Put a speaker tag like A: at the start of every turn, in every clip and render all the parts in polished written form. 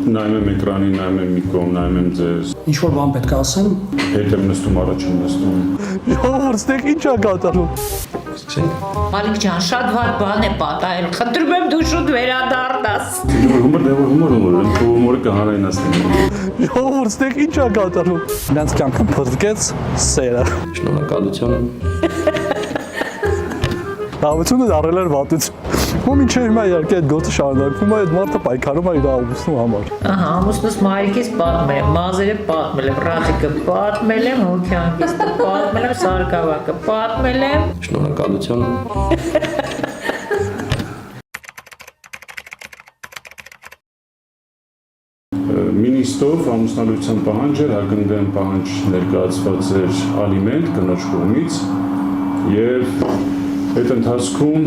A: նայում եմ էկրանին, նայում եմ մի կողմ, նայում եմ ձեզ։
B: Ինչ որ բան պետք է ասեմ։
A: Հետ եմ նստում, առաջ եմ նստում։
C: Ժողովուրդ, ստեղ ինչ է կատարում։
D: Մալիք ջան, շատ վատ բան է պատահել։ Խնդրում եմ դու շուտ վերադառնաս։
A: Հումորը կհանրայնացնի։
C: Ժողովուրդ, ստեղ ինչ է կատարում։ Նրանց կյանքը փրկեց սերը։
E: Շնորհակալություն։
C: Լավությունը դառել էր վատություն։ Ու մինչև հիմա իհարկե այդ գործը շարունակվում է, այդ մարդը պայքարում է իր ամուսնու համար։
D: Ահա, ամուսնուս մայրիկից պատմել եմ, մազերը պատմել եմ, ռադիկը պատմել եմ, հոգեանգիստը պատմել եմ, սարկավակը պատմել եմ։
E: Շնորհակալություն։
A: Մինիստով ամուսնալուծության պահանջ էր, հարգնդեմ պահանջ ներկայացված էր ալիմենտ կնոջ կողմից եւ այդ ընթացքում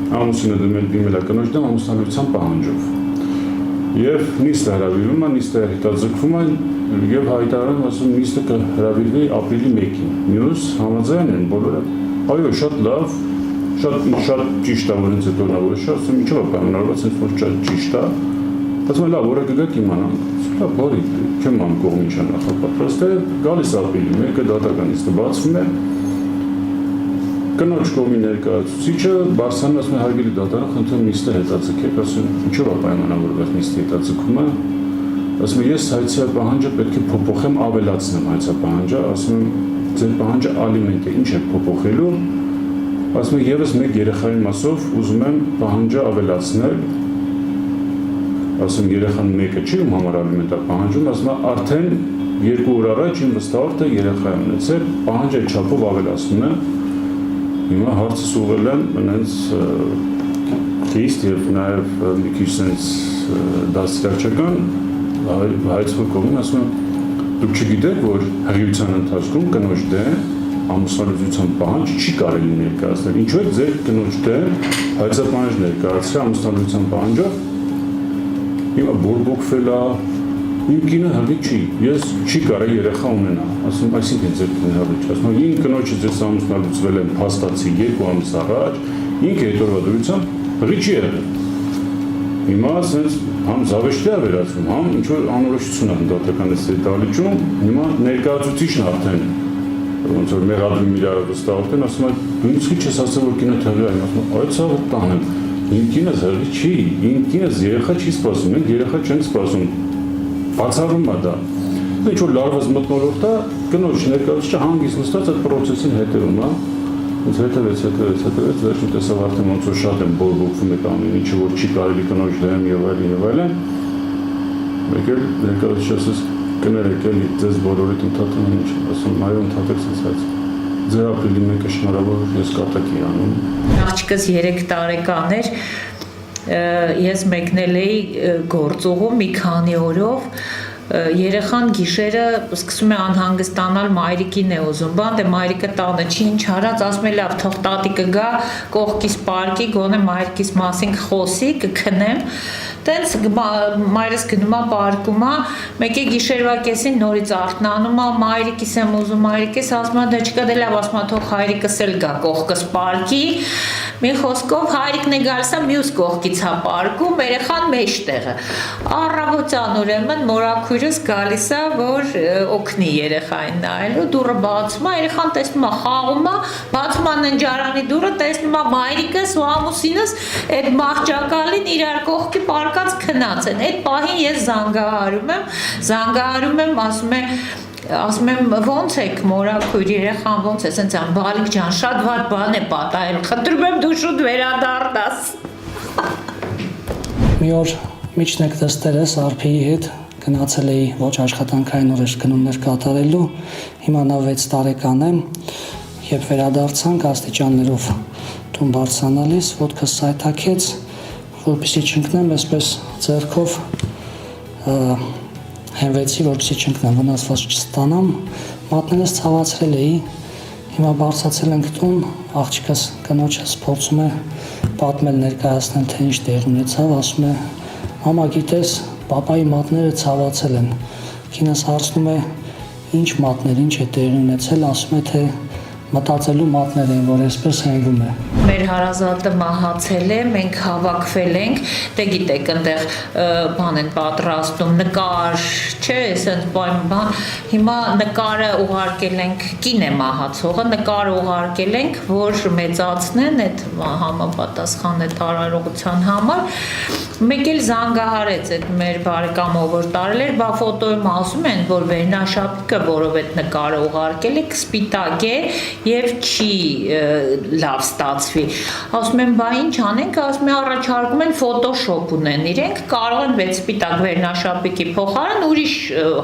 A: ամուսինը դիմել է կնոջ դեմ ամուսնալուծության պահանջով։ Եվ նիստը հրավիրվում է, նիստը հետաձգվում է եւ հայտարարում ասում նիստը կհրավիրվի ապրիլի 1-ին։ Մյուս համաձայն են բոլորը։ Այո, շատ լավ, շատ ճիշտ է, որ ինձ հետ օրնավորոշ ասում, ինչով է պայմանավորված, ինձ որ շատ ճիշտ է։ Ասում լավ, որը կգաք իմանանք։ Լավ, բարի, չեմ ամ կողմ ինչ է նախապատրաստ է, գալիս ապրիլի 1-ը դատական նիստը բացվում է։ Կնոջ կողմի ներկայացուցիչը Բարսյանն ասում է հարգելի դատարան, խնդրում նիստը հետաձգեք, ասում ինչով է պայմանավորված նիստի հետաձգումը, ասում ես հայցյալ պահանջը պետք է փոփոխեմ, ավելացնեմ հայցյալ պահանջը, ասում ձեր պահանջը ալիմենտ է, ինչ է փոփոխելու, ասում եւս մեկ երեխայի մասով ուզում եմ պահանջը ավելացնել, ասում երեխան մեկը չի ում համար ալիմենտ է պահանջում, ասում արդեն 2 օր առաջ իմ վստահորդ է երեխա ունեցել, պահանջը չափով ավելացնում է։ Հիմա հարցս ուղղել եմ այնց խիստ եւ նաեւ մի քիչ sense դասյարչական հայցող կողմին ասում եմ դուք չգիտեք որ հղիության ընթացքում կնոջ դեմ ամուսնալուծության պահանջ չի կարելի ներկայացնել ինչու է ձեր կնոջ դեմ հայցապահանջ ներկայացրել ամուսնալուծության պահանջով հիմա բորբոքվել է իմ կինը հղի չի, ես չի կարել երեխա ունենա, ասում այսինքն ձեր կինը հղի չի, ասում իմ կնոջը ձեզ ամուսնալուծվել եմ փաստացի 2 ամիս առաջ, ինքը այդ օրվա դրությամբ հղի չի եղել։ Հիմա ասենց համ զավեշտի է վերածվում, համ ինչ-որ անորոշություն է դատական էսի դալիճում, հիմա ներկայացուցիչն արդեն ոնց որ մեղադրում իրար վստահորեն, ասում է դու ինձ քիչ ես ասել որ կինը հղի է, ասում այդ ցավը տանեմ, իմ կինս հղի չի, իմ կինս երեխա չի սպասում, մենք երեխա չենք սպասում բացառում է դա։ Ինչ որ լարված մթնոլորտ է, կնոջ ներկայացուցիչը հանգիստ նստած այդ պրոցեսին հետևում է։ Ոնց հետևեց, վերջին տեսավ արդեն ոնց որ շատ են բորբոքվում այդ ամեն ինչը, որ չի կարելի կնոջ դեմ եւ այլն։ Մեկ էլ ներկայացուցիչը ասես կներեք էլի ձեզ բոլորիդ ընդհատում են ինչ, ասում այո ընդհատեք ցած։ Ձեր ապրիլի 1-ը շնորհավոր ես կատակի անում։
D: Աղջիկս 3 տարեկան էր, ես մեկնել էի գործողում մի քանի օրով երեխան գիշերը սկսում է անհանգստանալ մայրիկին է ուզում բան դե մայրիկը տանը չի ինչ արած ասում է լավ թող տատիկը գա կողքից պարկի գոնե մայրիկիս մասին խոսի կքնեմ տենց մայրս գնում է պարկում է մեկ է գիշերվա կեսին նորից արթնանում է մայրիկիս եմ ուզում մայրիկիս ասում է դե չկա դե լավ ասում է թող հայրիկս էլ գա կողքս պարկի մի խոսքով հայրիկն է գալիս է մյուս կողքից է պարկում երեխան մեջտեղը առավոտյան ուրեմն մորաքույրս գալիս է որ օգնի երեխային նայելու դուռը բացում է երեխան տեսնում է խաղում է բացում է ննջարանի դուռը տեսնում է մայրիկս ու ամուսինս այդ մահճակալին իրար կողքի պարկած քնած են այդ պահին ես զանգահարում եմ ասում եմ ոնց եք մորաքույր երեխան ոնց է ասենց ան բալիկ ջան շատ վատ բան է պատահել խնդրում եմ դու շուտ վերադառնաս
B: Մի օր միջնեք դստերս Արփիի հետ գնացել էի ոչ աշխատանքային օրեր գնումներ կատարելու հիմա նա 6 տարեկան է երբ վերադարձանք աստիճաններով տուն բարձրանալիս ոտքս սայթաքեց որպեսզի չընկնեմ այսպես ձեռքով հենվեցի որպեսզի չընկնեմ վնասված չստանամ մատներս ցավացրել էի հիմա բարձրացել ենք տուն աղջիկս կնոջս փորձում է պատմել ներկայացնել թե ինչ տեղ ունեցավ ասում է մամա գիտես պապայի մատները ցավացել են կինս հարցնում է ինչ մատներ ինչ է տեղի ունեցել ասում է թե մտածելու մատներ են, որ այսպես հենվում է։
D: Մեր հարազատը մահացել է, մենք հավաքվել ենք, դե գիտեք, այնտեղ բան են պատրաստում, նկար, չէ, այսպես բան, հիմա նկարը ուղարկել ենք, կին է մահացողը, նկարը ուղարկել ենք, որ մեծացնեն այդ համապատասխան այդ արարողության համար, մեկ էլ զանգահարեց այդ մեր բարեկամով, որ տարել էր, բա ֆոտոյում ասում են, որ վերնաշապիկը, որով այդ նկարը ուղարկել եք, սպիտակ է եւ չի լավ ստացվի։ Ասում եմ, բա ինչ անենք, ասում եմ, առաջարկում են ֆոտոշոպ ունեն իրենք, կարող են վեց սպիտակ վերնաշապիկի փոխարեն ուրիշ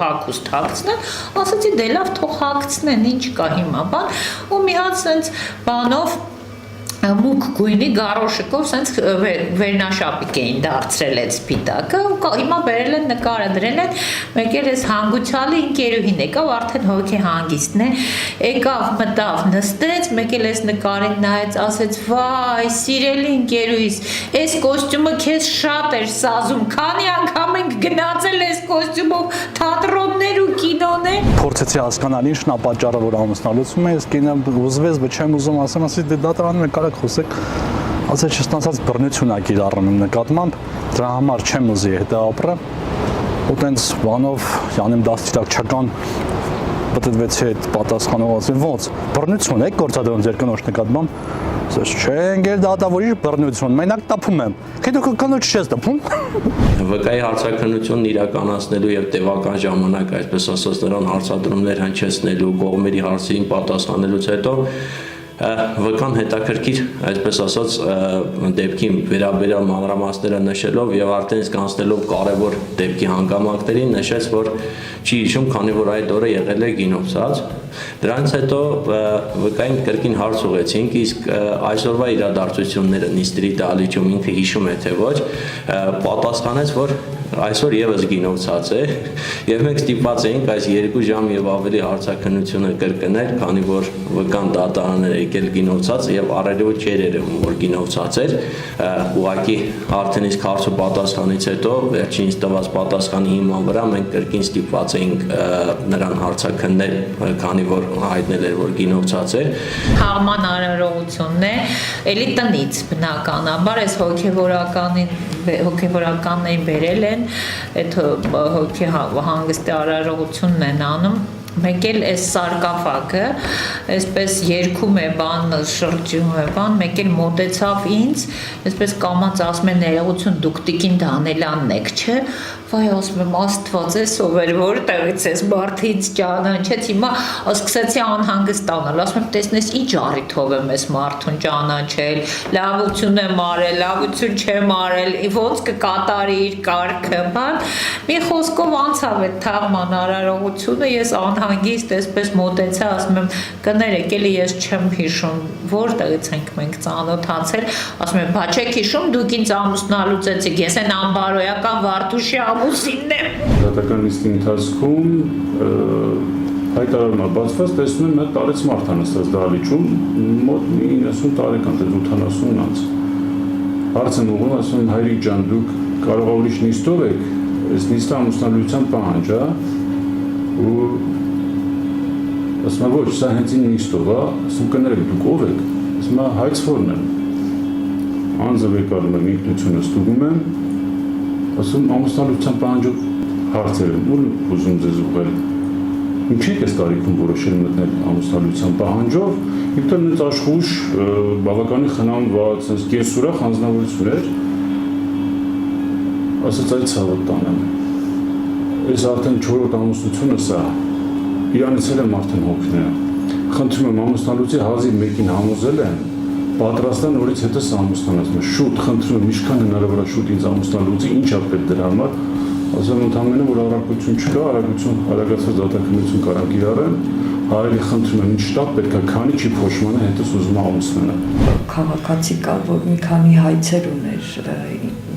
D: հագուստ հագցնել, ասացի դե լավ թող հագցնեն, ինչ կա հիմա, բան, ու մի հատ sense բանով մուկ գույնի գարոշիկով սենց վերնաշապիկ էին դարձրել այդ սպիտակը ու հիմա բերել են նկարը դրել են մեկ էլ այս հանգուցյալի ընկերուհին եկավ արդեն հոգի հանգիստն է եկավ մտավ նստեց մեկ էլ այս նկարին նայեց ասեց վայ սիրելի ընկերուհիս այս կոստյումը քեզ շատ էր սազում քանի անգամ ենք գնացել այս կոստյումով թատրոններ ու կինոներ
C: Փորձեցի հասկանալ ինչն է պատճառը որ ամուսնալուծվում է ես կինը ուզվեց բայց չեմ ուզում ասեմ ասի դե դատարանում եք խոսեք, ասել չստացած բռնություն ա կիրառում իմ նկատմամբ, դրա համար չեմ ուզի հետը ապրեմ, ու տենց բանով յանեմ դաստիարակչական պատտվեցի այդ պատասխանով ասել ոնց, բռնություն եք գործադրում ձեր կնոջ նկատմամբ, ասես չէ ընկեր դատավորի բռնություն, մենակ տապում եմ, թե դու կնոջ չես տապում։
E: ՎԿ-ի հարցաքննությունն իրականացնելու եւ տևական ժամանակ այսպես ասած նրան հարցադրումներ հնչեցնելու, կողմերի հարցերին պատասխանելուց հետո ՎԿ-ն հետաքրքիր, այսպես ասած, դեպքի վերաբերյալ մանրամասները նշելով եւ արդեն իսկ անցնելով կարևոր դեպքի հանգամանքներին նշեց, որ չի հիշում, քանի որ այդ օրը եղել է գինովցած։ Դրանից հետո ՎԿ-ին կրկին հարց ուղեցինք, իսկ այսօրվա իրադարձությունները նիստերի դահլիճում ինքը հիշում է թե ոչ, պատասխանեց, որ այսօր եւս գինովցած է եւ մենք ստիպված էինք այս 2 ժամ եւ ավելի հարցաքննությունը կրկնել, քանի որ ՎԿ-ն դատարան էր եկել գինովցած եւ առերևույթ չէր երևում, որ գինովցած էր, ուղղակի արդեն իսկ հարց ու պատասխանից հետո վերջինիս տված պատասխանի հիման վրա մենք կրկին ստիպված էինք նրան հարցաքննել, քանի որ հայտնել էր, որ գինովցած է։
D: Հաղման արարողությունն է, էլի տնից բնականաբար այս հոգեվորականներին բերել են այդ հոգի հանգստի արարողությունն են անում մեկ էլ այս սարկաֆագը այսպես երգում է բան շրջում է բան մեկ էլ մոտեցավ ինձ այսպես կամած ասում է ներողություն դուք տիկին Դանելյանն եք չէ վայ ասում եմ աստված է սովեր որտեղից ես մարդը ինձ ճանաչեց հիմա սկսեցի անհանգստանալ ասում եմ տեսնես ինչ առիթով եմ ես մարդուն ճանաչել լավություն եմ արել լավություն չեմ արել ոնց կկատարի իր կարգը բան մի խոսքով անցավ այդ թաղման արարողությունը ես հանգիստ այսպես մոտեցա, ասում եմ, կներեք, էլի ես չեմ հիշում, որտեղից ենք մենք ծանոթացել, ասում եմ, բա չեք հիշում, դուք ինձ ամուսնալուծեցիք, ես այն անբարոյական Վարդուշի ամուսինն եմ։
A: Դատական նիստի ընթացքում հայտարարումա բացված տեսնում եմ նա տարեց մարդ նստած դահլիճում, մոտ 90 տարեկան, թե 70 անց։ Հարց եմ ուղղում, ասում եմ, հայրիկ ջան, դուք կարող ուրիշ նիստով եք, այս նիստը ամուսնալուծության պահանջ է, ու ասում եմ, ոչ, սա հենց իմ նիստով է, ասում կներեք, դուք ով եք, ասում եմ, հայցվորն եմ, անձը վեկալում եմ, ինքնությունը ստուգում եմ, ասում ամուսնալուծության պահանջով հարցեր եմ, ուր ուզում ձեզ ուղղել, ինչի՞ք ես տարիքում որոշել մտնել ամուսնալուծության պահանջով, իբրև նույնց աշխուժ, բավականի խնամված, կեսուրախ հանձնավորություն էր, ասաց այդ ցավը տանեմ, ես արդեն 4-րդ ամուսնությունս է, իրանցել եմ արդեն հոգները, խնդրում եմ ամուսնալուծի հազիվ մեկին համոզել եմ, պատրաստան նորից հետս ամուսնանացում եմ, շուտ խնդրում եմ, ինչքան հնարավոր է շուտ ինձ ամուսնալուծի, ինչ ա պետք դրա համար, ասում եմ ընդամենը, որ արագություն չկա, արագացված դատաքննություն կարող կիրառեմ, հայրի խնդրում եմ, ինչ շտապ պետք է, քանի չի փոշմանը հետս ուզում ամուսնանալ։
F: Քաղաքացի կա, որ մի քանի հայցեր ուներ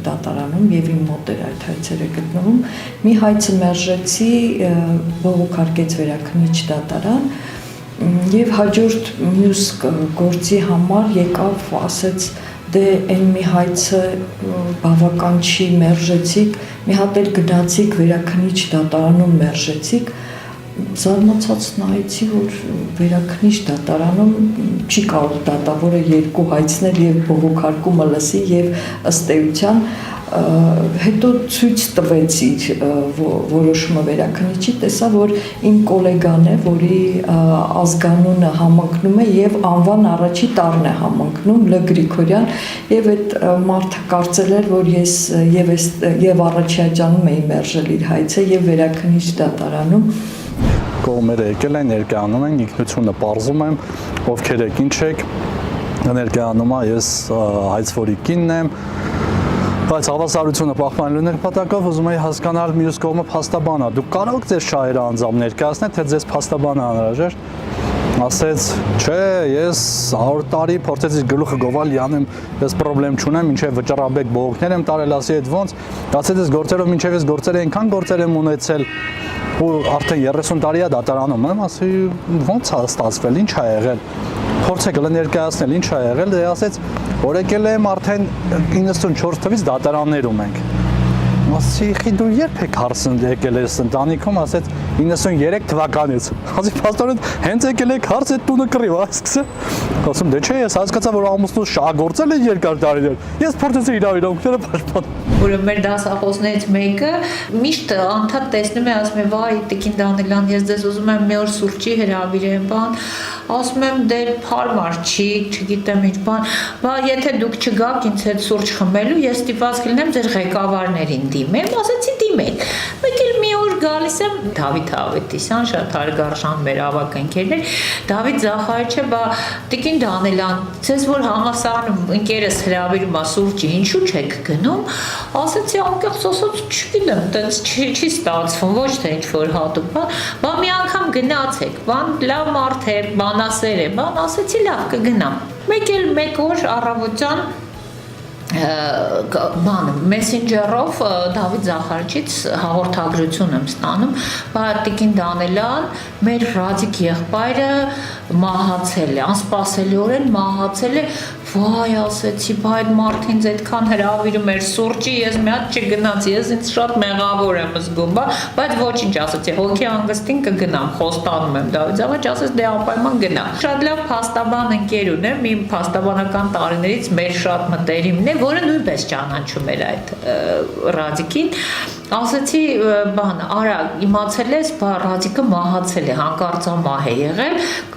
F: դատարանում եւ իմ մոտ էր այդ հայցերը գտնվում։ Մի հայցը մերժեցի, բողոքարկեց վերաքննիչ դատարան եւ հաջորդ մյուս գործի համար եկավ ասեց դե այն մի հայցը բավական չի մերժեցիք, մի հատ էլ գնացիք վերաքննիչ դատարանում մերժեցիք, Զարմացած նայեցի, որ վերաքնիչ դատարանում չի կարող դատավորը երկու հայցնել եւ բողոքարկումը լսի եւ ըստ էության հետո ցույց տվեց իր որոշումը վերաքննիչի, տեսա, որ իմ գոլեգան է, որի ազգանունը համընկնում է եւ անվան առաջի տառն է համընկնում Լ Գրիգորյան, եւ այդ մարդը կարծել էր, որ ես եւ առաջիաջանում էի մերժել իր հայցը եւ վերաքննիչ դատարանում
C: կողմերը եկել են, ներկայանում են, ինքնությունը պարզում եմ, ովքեր եք, ինչ եք, ներկայանում եմ, ես հայցվորի կինն եմ, բայց հավասարությունը պահպանելու նպատակով ուզում եի հասկանալ մյուս կողմը փաստաբանա։ Դուք կարող եք ձեր շահերը անձամբ ներկայացնել, թե ձեզ փաստաբանը անհրաժեշտ։ Ասեց, չէ, ես 100 տարի փորձեցի գլուխը գովալ յանեմ, ես խնդրեմ չունեմ, ինչեւ վճռաբեկ բողոքներ եմ տարել, ասի այդ ոնց, ասեց ես գործերով ինչեւ ես գործերը այնքան գործեր եմ ունեցել, ու արդեն 30 տարի է դատարանում եմ, ասի ոնց է ստացվել, ինչ է եղել։ Փորձեք ներկայացնել, ինչ է եղել, դե ասեց, որ եկել եմ արդեն 94 թվականից դատարաններում ենք։ Ասի, խի դու երբ եք հարցն եկել ես ընտանիքում, ասեց 93 թվականից։ Ասի, փաստորեն հենց եկել եք հարց այդ տունը կռիվ, ասկսե։ Ասում, դե չէ, ես հասկացա, որ ամուսնուս շահագործել է երկար տարիներ։ Ես փորձեցի իր իրավունքները պաշտպանել։
D: Ուրեմն մեր դասախոսներից մեկը միշտ անդադ տեսնում է, ասում է, վայ, Տիկին Դանիելյան, ես ձեզ ուզում եմ մի օր սուրճի հրավիրեմ, բան, ասում եմ, դե հարմար չի, չգիտեմ ինչ բան, բա եթե դուք չգաք ինձ հետ սուրճ խմելու, ես ստիպված կլինեմ ձեր ղեկավարներին դիմեմ, ասեցի դիմեք։ Մեկ էլ մի օր գալիս եմ Դավիթ Ավետիսյան, շատ հարգարժան մեր ավագ ընկերն էր, Դավիթ Զախարիչը, բա Տիկին Դանիելյան, ձեզ որ համալսարանում ընկերս հրավիրում է սուրճի, ինչու չեք գնում։ Ասեցի անկեղծ ասած չգիտեմ, տենց չի ստացվում, ոչ թե ինչ-որ հատուկ բան, բա մի անգամ գնացեք, բան լավ մարդ է, բանասեր է, բան ասեցի լավ կգնամ։ Մեկ էլ մեկ օր առավոտյան բան մեսենջերով Դավիթ Զախարիչից հաղորդագրություն եմ ստանում, բա Տիկին Դանիելյան, մեր Ռադիկ եղբայրը մահացել է, անսպասելիորեն մահացել է, վայ, ասեցի, բա այդ մարդը ինձ այդքան հրավիրում էր սուրճի, ես մի հատ չգնացի, ես ինձ շատ մեղավոր եմ զգում, բայց ոչինչ, ասեցի, հոգի հանգստին կգնամ, խոստանում եմ Դավիթ Զախարիչ, ասեց դե անպայման գնա։ Շատ լավ փաստաբան ընկեր ունեմ, իմ փաստաբանական տարիներից մեր շատ մտերիմն է, որը նույնպես ճանաչում էր այդ Ռադիկին, ասեցի, բան, արա, իմացել ես, բա Ռադիկը մահացել է, հանկարծամահ է եղել,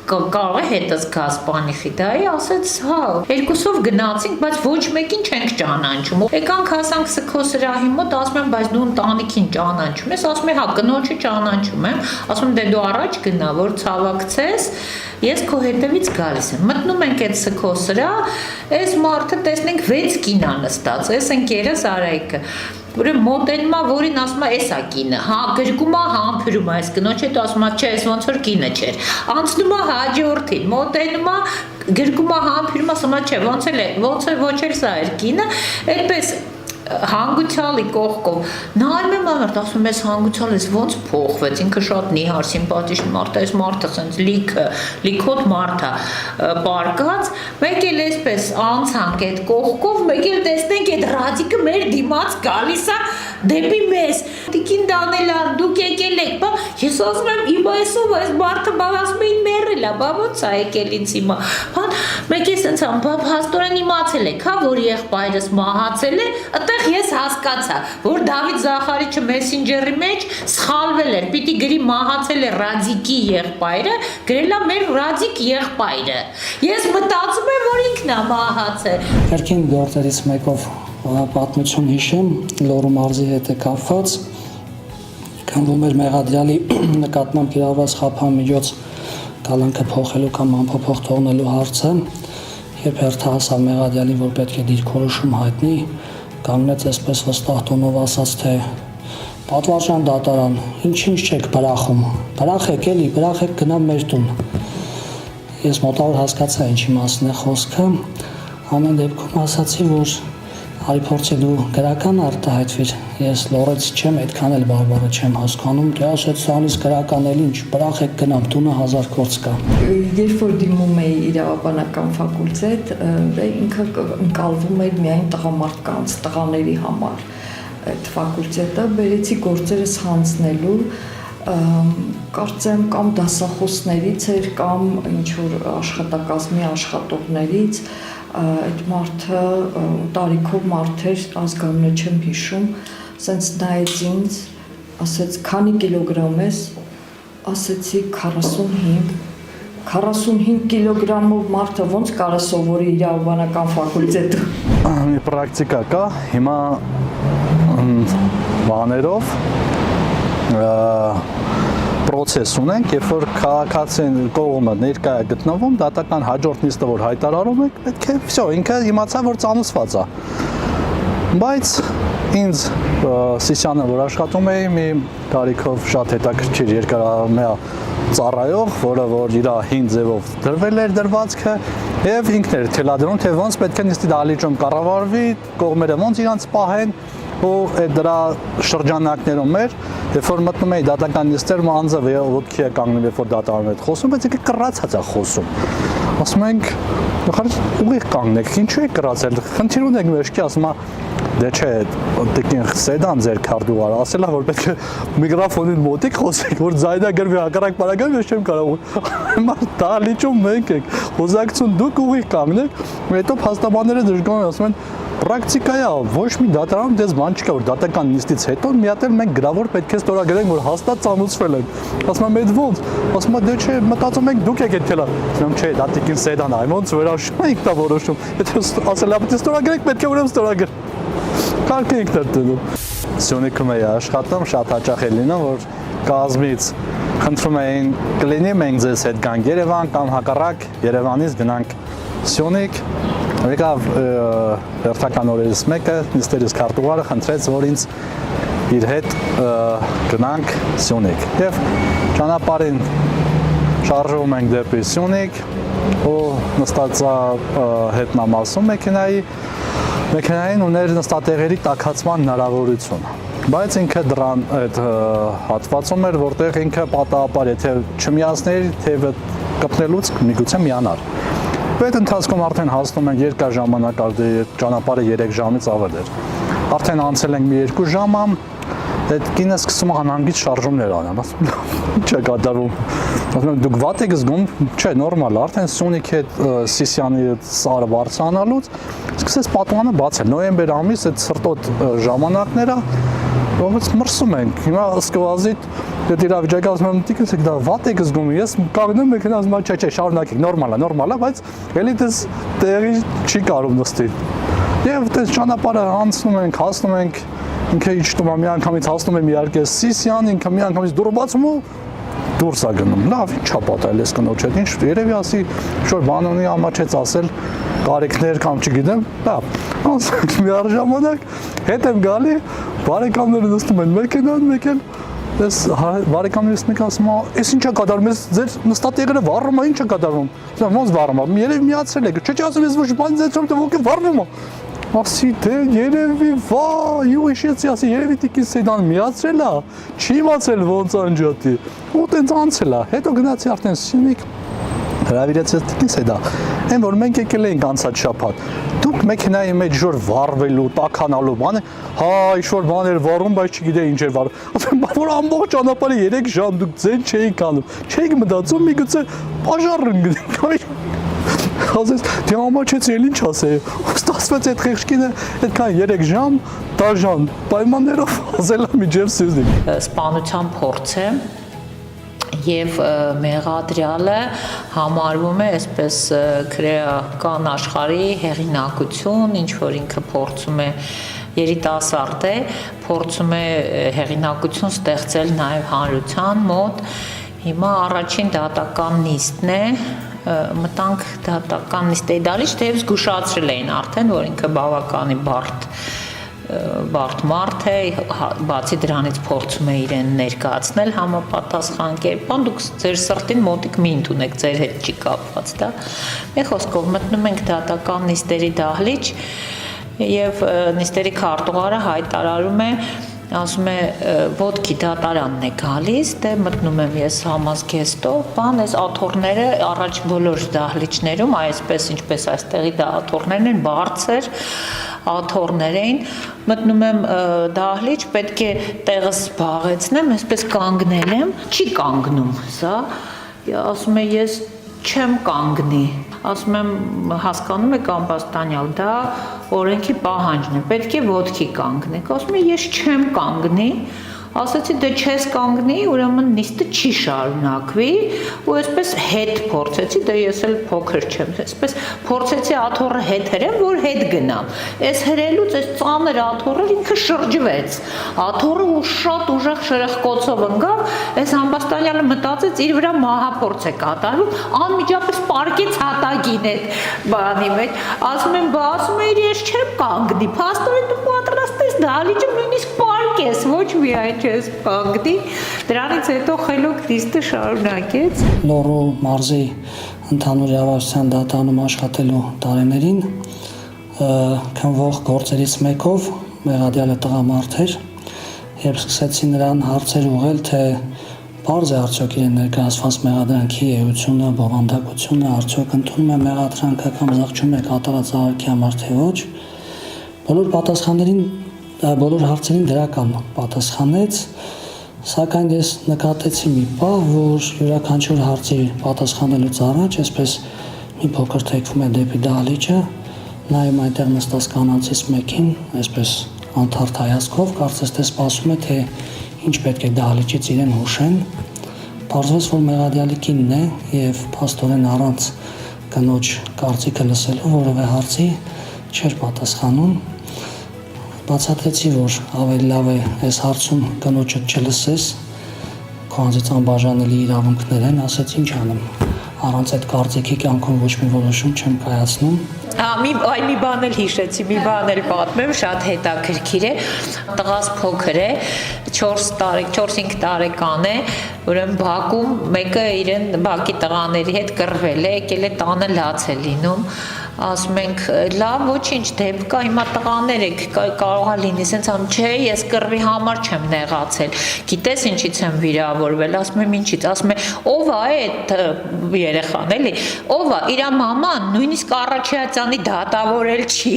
D: կարող է հետս գազ բանի խիդայի, ասեց, հա, երկուսով գնացինք, բայց ոչ մեկին չենք ճանաչում։ Եկանք հասանք սքոսրահի մոտ, ասում եմ, բայց դու ընտանիքին ճանաչում ես, ասում է, հա, կնոջը ճանաչում եմ, ասում եմ, դե դու առաջ գնա, որ ցավակցես, ես քո հետևից գալիս եմ։ Մտնում ենք այդ սքոսրահ, այս մարդը տեսնենք 6 կին ա նստած, այս ընկերս Արայիկը։ Ուրեմն մոտենում է, որին ասում է, էս է կինը, հա, գրկում է, համբրում է, այս կնոջ հետո ասում է, չէ, այս ոնց որ կինը չէր։ Անցնում է հաջորդին, մոտենում է, գրկում է, համբրում է, ասում է, չէ, ոնց որ ոչ էլ սա էր կինը, այդպես հանգուցալի կողքով նայում եմ ամերտ, ասում ես հանգուցալ ես ոնց փոխվեց, ինքը շատ նիհար, սիմպաթիչ մարդ է, այս մարդը սենց լիքոտ մարդ է պարկած, մեկ էլ այսպես անցանք այդ կողքով, մեկ էլ տեսնենք այդ Ռադիկը մեր դիմաց գալիս է դեպի մեզ, Տիկին Դանիելյան, դուք եկել եք, բա ես ասում եմ, իմ այսով այս մարդը բա ասում էին մեռել է, բա ոնց է եկել ինձ հիմա, մեկ էլ սենց բա փաստորեն իմացել եք, հա, որ եղբայրս մահացել է, այդտեղ ես հասկացա, որ Դավիթ Զախարիչը մեսենջերի մեջ սխալվել էր, պիտի գրի մահացել է Ռադիկի եղբայրը, գրել է մեր Ռադիկ եղբայրը։ Ես մտածում եմ, որ ինքն է մահացել։
B: Երկին գործերից մեկով պատմություն հիշեմ, Լոռու մարզի հետ է կապված, քանվում էր մեղադրյալի նկատմամբ կիրառված խափամիջոց կալանքը փոխելու կամ անփոփոխ թողնելու հարցը, երբ հերթը հասավ մեղադրյալին, որ պետք է դիրքորոշում հայտնի, կանգնեց այսպես վստահ տոնով ասաց, թե պատվարժան դատարան, ինչ չեք բրախում, բրախեք էլի, բրախեք գնամ մեր տուն։ Ես մոտավոր հասկացա ինչի մասն է խոսքը, ամեն դեպքում ասացի, որ արի փորձի դու գրական արտահայտվիր, ես լորեց չեմ, այդքան էլ բարբառը չեմ հասկանում, դե ասեց սանից գրական էլ ինչ, բրախեք գնամ, տունը 1000 գործ կա։
F: Երբ որ դիմում էի իրավաբանական ֆակուլտետ, ինքը ընկալվում էր միայն տղամարդկանց, տղաների համար այդ ֆակուլտետը, բերեցի գործերս հանձնելու, կարծեմ կամ դասախոսներից էր կամ ինչ որ աշխատակազմի աշխատողներից այդ մարդը տարիքով մարդ էր, ազգանունը չեմ հիշում, սենց նայեց ինձ, ասեց քանի կիլոգրամ ես, ասեցի 45 կիլոգրամով մարդը ոնց կարա սովորի իր անվանական ֆակուլտետում։
C: Մի պրակտիկա կա, հիմա բաներով process ունենք, երբ որ քաղաքացին կողմը ներկա է գտնվում, դատական հաջորդ նիստը որ հայտարարում եք, պետք է վсё, ինքը իմացա որ ծանուցված է։ Բայց ինձ Սիսյանը որ աշխատում էի, մի տարիքով շատ հետաքրքիր երկարամյա ծառայող, որը որ իր հին ձևով դրվել էր դրվածքը եւ ինքն էր թելադրում, թե ոնց պետք է նիստի դահլիճում կառավարվի, կողմերը ոնց իրանց պահեն ու այդ դրա շրջանակներում էր, երբ որ մտնում էի դատական նիստեր, անձը ոտքի է կանգնում, երբ որ դատարանում է խոսում, բայց ինքը կռացած է խոսում։ Ասում ենք, ուղիղ կանգնեք, ինչու եք կռացել։ Խնդիր ունեք մեջքի, ասում է, դե չէ, տիկին սեդան ձեր քարտուղարը, ասել է որ պետք է միկրոֆոնին մոտիկ խոսեք, որ ձայնը գրվի հակառակ բանական, ես չեմ կարող։ Հիմա դահլիճում մենք եք, խոսակցություն դուք ուղիղ կանգնեք, հետո փաստաբանները դժգոհ են, ասում են պրակտիկա է, ոչ մի դատարանում դες բան չկա, որ դատական նիստից հետո մի հատ էլ մենք գրավոր պետք է ստորագրենք, որ հաստատ ծանուցվել են։ Ասում եմ, այդ ո՞նց։ Ասում եմ, դե չէ, մտածում ենք դուք եք այդ թելա։ Ասում եմ, չէ, դա տիկին սեդան է, ո՞նց վերաշում եք դա որոշում։ Եթե ասել է, պետք է ստորագրենք, պետք է ուրեմն ստորագրենք։ Կարգ ենք դնում։ Սյունիքում էի աշխատում, շատ հաճախ է լինում, որ կազմից խնդրում էին կլինի մենք ձեզ հետ գանք Երևան կամ հակառակ Երևանից գնանք Սյունիք։ Եկավ հերթական օրերից մեկը, նիստերից քարտուղարը խնդրեց, որ ինձ իր հետ գնանք Սյունիք։ Եվ ճանապարհին շարժվում ենք դեպի Սյունիք ու նստած հետնամասում մեքենային ուներ նստատեղերի տաքացման հնարավորություն։ Բայց ինքը դրան այդ հատվածում էր, որտեղ ինքը պատահաբար եթե չմիացներ, թեւը կպնելուց միգուցե միանար։ Այդ ընթացքում արդեն հասնում ենք երկար ժամանակ, ճանապարհը 3 ժամից ավել էր։ Արդեն անցել ենք մի 2 ժամ, այդ կինը սկսում է անհանգիստ շարժումներ անել, ասում ինչ է կատարվում։ Ասում եմ դուք վատ եք զգում, չէ, նորմալ է, արդեն Սյունիքի հետ Սիսյանի սարը բարձրանալուց սկսեց պատուհանը բացել։ Նոյեմբեր ամիս այդ սրտոտ ժամանակները ոնց մրսում ենք։ Հիմա սկվազի դե իրավիճակը ասում եմ տիկնս եք դա վատ եք զգում, ես կանգնում եք ասում եմ չէ, շարունակեք, նորմալ է, բայց էլի դες տեղի չի կարող նստի։ Եվ դες ճանապարհը անցնում ենք, հասնում ենք, ինքը իջնում է մի անգամից հասնում եմ իհարկե Սիսյան, ինքը մի անգամից դուռը բացում ու դուրս է գնում։ Լավ, ինչ է պատահել այս կնոջ հետ, ինչ երևի ասի շոր բան ունի, ամաչեց ասել կարիքներ կամ չգիտեմ, լավ։ Անցանք մի առժամանակ, հետ եմ գալի, բարեկամները նստում են մեքենան, մեկ էլ ես բարեկամներից մեկը ասում է, «Էս ինչ է կատարվում, ես ձեր նստատեղերը վառում է, ինչ է կատարվում»։ Ասում ոնց վառում է, երևի միացրել եք, չէ, ասում ես ոչ բան ձեզ դե ոգի վառվում է։ Ասի դե երևի վայ, ու իշեցի ասի երևի տիկին սեդան միացրել է, չի իմացել ոնց անջատի։ Ու տենց անցել է, հետո գնացի արդեն Սյունիք, հրավիրեցի տիկին սեդա։ Այն որ մենք եկել էինք անցած շաբաթ, դուք մեքենայի մեջ ժոր վառվելու, տաքանալու բան է, հա, ինչ-որ բան էր վառում, բայց չգիտեի ինչ էր վառում։ Ասում եմ, որ ամբողջ ճանապարհը 3 ժամ դուք ձեն չէիք անում, չէիք մտածում միգուցե պաժար ընկնի։ Ասես, դե ամաչեցի, էլ ինչ ասեի։ Ստացվեց այդ խեղճկինը այդքան 3 ժամ, դաժան պայմաններով ասել է միջև Սյունիք։
D: Սպանության փորձ է եւ մեղադրյալը համարվում է այսպես քրեական աշխարհի հեղինակություն, ինչ որ ինքը փորձում է երիտասարդ է, փորձում է հեղինակություն ստեղծել նաեւ հանրության մոտ։ Հիմա առաջին դատական նիստն է, մտանք դատական նիստերի դալիճ, թեև զգուշացրել էին արդեն, որ ինքը բավականին բարդ մարդ է, բացի դրանից փորձում է իրեն ներկայացնել համապատասխան կերպով, դուք ձեր սրտին մոտիկ մի ընդունեք, ձեր հետ չի կապված դա։ Մի խոսքով մտնում ենք դատական նիստերի դահլիճ եւ նիստերի քարտուղարը հայտարարում է, ասում է ոտքի դատարանն է գալիս, դե մտնում եմ ես համազգեստով, բան այս աթոռները առաջ բոլոր դահլիճներում, այսպես ինչպես այստեղի դա աթոռներն են բարձր, աթոռներ էին, մտնում եմ դահլիճ, պետք է տեղս զբաղեցնեմ, այսպես կանգնել եմ, չի կանգնում սա, ասում է ես չեմ կանգնի, ասում եմ հասկանում եք ամբաստանյալ, դա օրենքի պահանջն է, պետք է ոտքի կանգնեք, ասում է ես չեմ կանգնի, ասացի դե չես կանգնի, ուրեմն նիստը չի շարունակվի ու այսպես հետ փորձեցի, դե ես էլ փոքր չեմ, այսպես փորձեցի աթոռը հետ հրեմ, որ հետ գնամ։ Այս հրելուց այս ծանր աթոռը ինքը շրջվեց։ Աթոռը ու շատ ուժեղ շրխկոցով ընկավ, այս ամբաստանյալը մտածեց իր վրա մահափորձ է կատարվում, անմիջապես պարկեց հատակին այդ բանի մեջ։ Ասում եմ, բա ասում է ես չեմ կանգնի, փաստորեն դու պատրաստ ես դահլիճը նույնիսկ պարկես, ոչ միայն չես կանգնի, դրանից հետո խելոք նիստը շարունակեց։
B: Լոռու մարզի ընդհանուր իրավասության դատարանում աշխատելու տարիներին քննվող գործերից մեկով մեղադիալը տղամարդ էր, երբ սկսեցի նրան հարցեր ուղղել, թե պարզ է արդյոք իրեն ներկայացված մեղադրանքի էությունը, բովանդակությունը, արդյոք ընդունում է մեղադրանքը կամ զղջում է կատարած աղերքի համար, թե ոչ, բոլոր հարցերին դրական պատասխանեց, սակայն ես նկատեցի մի բան, որ յուրաքանչյուր հարցի պատասխանելուց առաջ, այսպես մի փոքր թեքվում է դեպի դահլիճը, նայում այնտեղ նստած կանանցից մեկին, այսպես անթարթ հայացքով, կարծես թե սպասում է, թե ինչ պետք է դահլիճից իրեն հուշեն, պարզվեց, որ մեղադիալի կինն է և փաստորեն առանց կնոջ կարծիքը լսելու որևէ հարցի չէր պատասխանում, բացատրեցի, որ ավելի լավ է այս հարցում կնոջդ չլսես, քո անձից անբաժանելի իրավունքներ են, ասեց ինչ անեմ, առանց այդ կարծիքի կյանքում ոչ մի որոշում չեմ կայացնում։
D: Մի բան էլ հիշեցի, մի բան էլ պատմեմ, շատ հետաքրքիր է, տղաս փոքր է, 4-5 տարեկան է, ուրեմն Բաքում մեկը իրեն Բաքի տղաների հետ կռվել է, եկել է տանը լաց է լինում, ասում ենք, լավ, ոչինչ, դեպք կա, հիմա տղաներ եք, կարող է լինի, սենց անում, չէ, ես կռվի համար չեմ նեղացել, գիտես ինչից եմ վիրավորվել, ասում եմ ինչից, ասում է, ով է այդ երեխան, էլի, ով է, իր մաման նույնիսկ Առաքելյանի դատավորել չի։